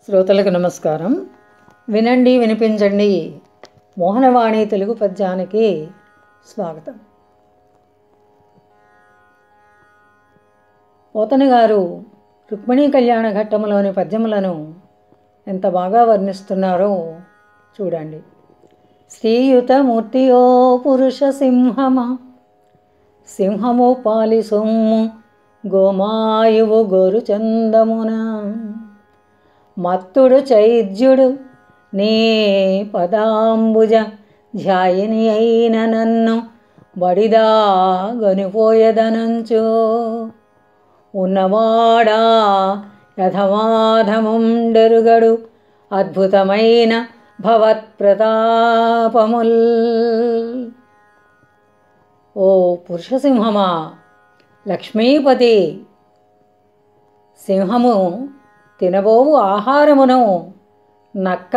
శ్రోతలకు నమస్కారం. వినండి వినిపించండి మోహనవాణి తెలుగు పద్యానికి స్వాగతం. పోతన గారు రుక్మిణీ కళ్యాణ ఘట్టములోని పద్యములను ఎంత బాగా వర్ణిస్తున్నారో చూడండి. శ్రీయుత మూర్తియో పురుష సింహము పాలి సొమ్ము గోమాయువు గోరు చందమున మత్తుడు చైద్యుడు నీ పదాంబుజ ధ్యాయిని అయిన నన్ను బడిదా గనిపోయదనంచో ఉన్నవాడా యథమాధముండెరుగడు అద్భుతమైన భవత్ప్రతాపముల్. ఓ పురుషసింహమా, లక్ష్మీపతి సింహము తినబోవు ఆహారమును నక్క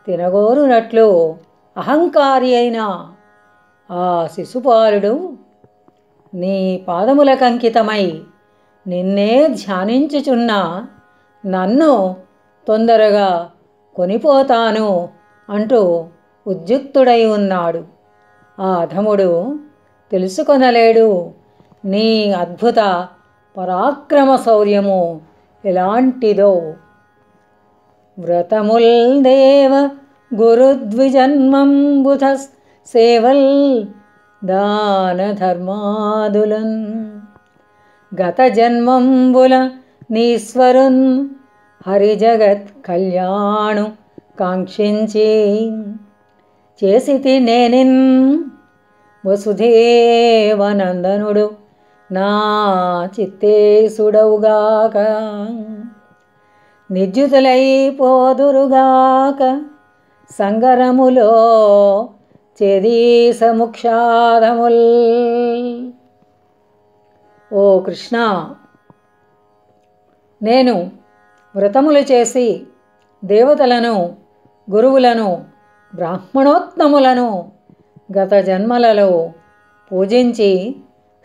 తినగోరునట్లు అహంకారి అయిన ఆ శిశుపాలుడు నీ పాదములకంకితమై నిన్నే ధ్యానించుచున్న నన్ను తొందరగా కొనిపోతాను అంటూ ఉద్యుక్తుడై ఉన్నాడు. ఆ అధముడు తెలుసుకొనలేడు నీ అద్భుత పరాక్రమ శౌర్యము ఎలాంటిదో. వ్రతముల్ దేవ గురుద్విజన్మంబుధ సేవల్ దాన ధర్మాదులన్ గత జన్మంబుల నీశ్వరున్ హరిజగత్ కళ్యాణు కాంక్షించి చేసితి నేనిన్ వసుదేవనందనుడు నా చిత్తేసుడవుగాక నిర్జితులైపోదురుగాక సంగరములో చేదీసముక్షాధముల్. ఓ కృష్ణ, నేను వ్రతములు చేసి దేవతలను గురువులను బ్రాహ్మణోత్తములను గత జన్మలలో పూజించి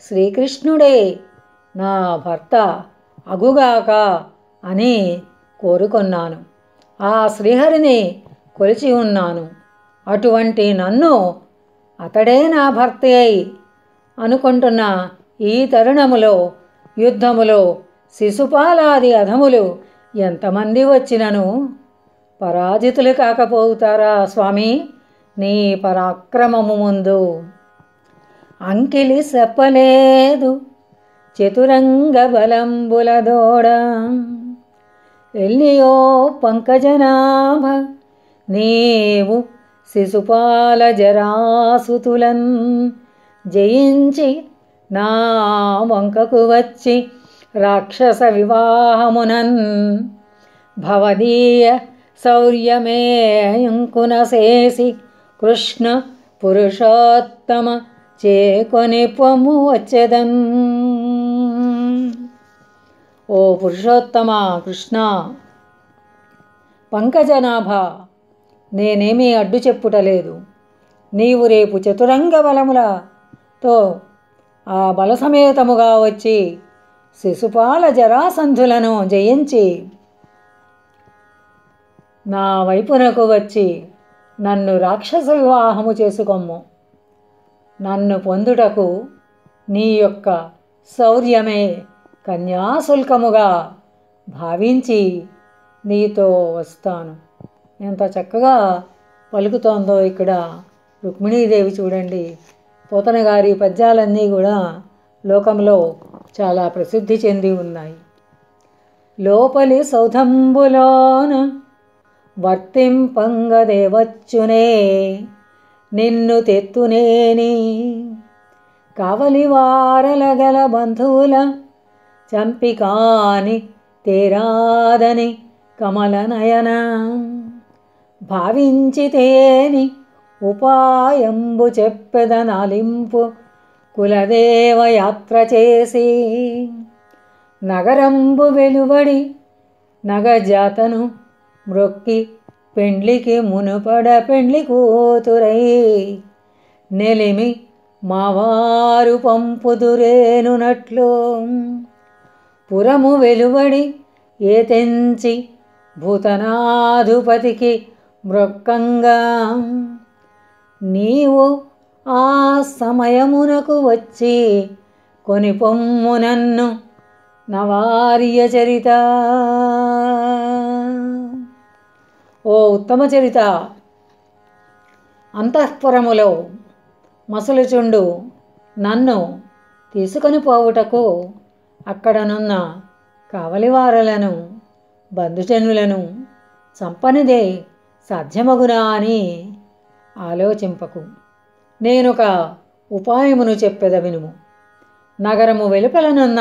శ్రీకృష్ణుడే నా భర్త అగుగాక అని కోరుకొన్నాను. ఆ శ్రీహరిని కొలిచి ఉన్నాను. అటువంటి నన్ను అతడే నా భర్త అయి అనుకుంటున్న ఈ తరుణములో యుద్ధములో శిశుపాలాది అధములు ఎంతమంది వచ్చినను పరాజితులు కాకపోతారా స్వామి నీ పరాక్రమము ముందు? అంకిలి చెప్పలేదు చతురంగ బలంబులదోడ ఎల్లియో పంకజనాభ నీవు శిశుపాల జరాసుతులన్ జయించి నా వంకకు వచ్చి రాక్షస వివాహమునన్ భవదీయ శౌర్యమే అంకున చేసి కృష్ణ పురుషోత్తమ చేకొని పొమ్ము వచ్చేదన్. ఓ పురుషోత్తమ కృష్ణ, పంకజనాభ, నేనేమీ అడ్డు చెప్పుటలేదు. నీవు రేపు చతురంగ బలములతో ఆ బలసమేతముగా వచ్చి శిశుపాల జరాసంధులను జయించి నా వైపునకు వచ్చి నన్ను రాక్షస వివాహము చేసుకొమ్ము. నన్ను పొందుటకు నీ యొక్క శౌర్యమే కన్యాశుల్కముగా భావించి నీతో వస్తాను. ఎంత చక్కగా పలుకుతోందో ఇక్కడ రుక్మిణీదేవి చూడండి. పోతన గారి పద్యాలన్నీ కూడా లోకంలో చాలా ప్రసిద్ధి చెంది ఉన్నాయి. లోపలి సౌధంబులోన వర్తింపంగదేవచ్చునే నిన్ను తెత్తునేని కావలి వారలగల బంధువుల చంపికాని తేరాదని కమలనయన భావించితేని ఉపాయంబు చెప్పెదనాలింపు కులదేవయాత్ర చేసి నగరంబు వెలువడి నగజాతను మ్రొక్కి పెండ్లికి మునుపడ పెండ్లి కూతురై నెలిమి మావారు పంపుదురేనునట్లు పురము వెలువడి ఏ తెంచి భూతనాధిపతికి మ్రొక్కంగా నీవు ఆ సమయమునకు వచ్చి కొనిపొమ్ము నన్ను నవార్య చరిత. ఓ ఉత్తమ చరిత, అంతఃపురములో మసలుచుండు నన్ను తీసుకొని పోవుటకు అక్కడనున్న కావలివారలను బంధుజనులను చంపనిదే సాధ్యమగునా అని ఆలోచింపకు. నేనొక ఉపాయమును చెప్పెద వినుము. నగరము వెలుపలనున్న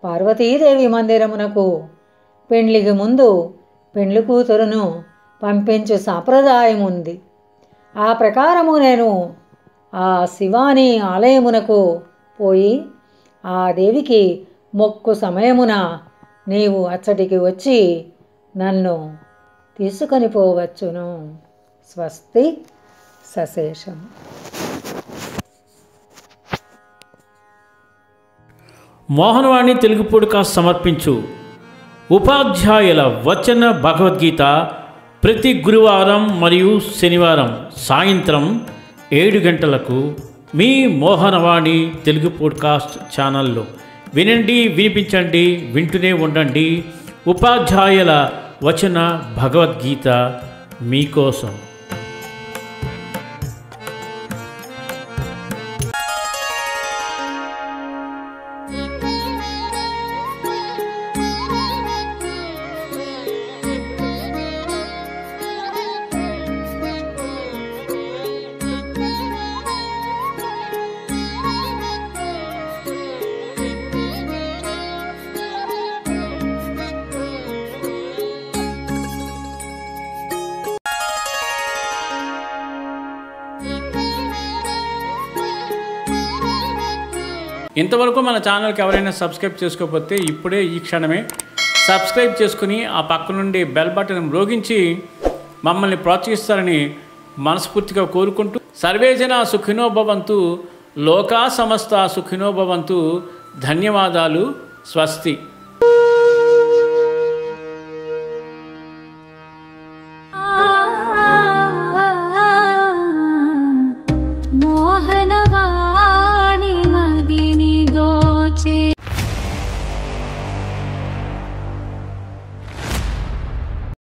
పార్వతీదేవి మందిరమునకు పెండ్లికి ముందు పెండ్లి కూతురును పంపించు సాంప్రదాయం ఉంది. ఆ ప్రకారము నేను ఆ శివాని ఆలయమునకు పోయి ఆ దేవికి మొక్కు సమయమున నీవు అచ్చటికి వచ్చి నన్ను తీసుకొని పోవచ్చును. స్వస్తి సశేషం. మోహనవాణి తెలుగు పాడ్కాస్ట్ సమర్పించు ఉపాధ్యాయుల వచన భగవద్గీత ప్రతి గురువారం మరియు శనివారం సాయంత్రం 7 గంటలకు మీ మోహనవాణి తెలుగు పాడ్కాస్ట్ ఛానల్లో వినండి, వినిపించండి, వింటూనే ఉండండి. ఉపాధ్యాయుల వచన భగవద్గీత మీకోసం. ఇంతవరకు మన ఛానల్కి ఎవరైనా సబ్స్క్రైబ్ చేసుకోకపోతే ఇప్పుడే ఈ క్షణమే సబ్స్క్రైబ్ చేసుకుని ఆ పక్క నుండి బెల్ బటన్ మ్రోగించి మమ్మల్ని ప్రోత్సహిస్తారని మనస్ఫూర్తిగా కోరుకుంటూ సర్వే జనా సుఖినో భవంతు, లోకా సమస్త సుఖినో భవంతు. ధన్యవాదాలు. స్వస్తి.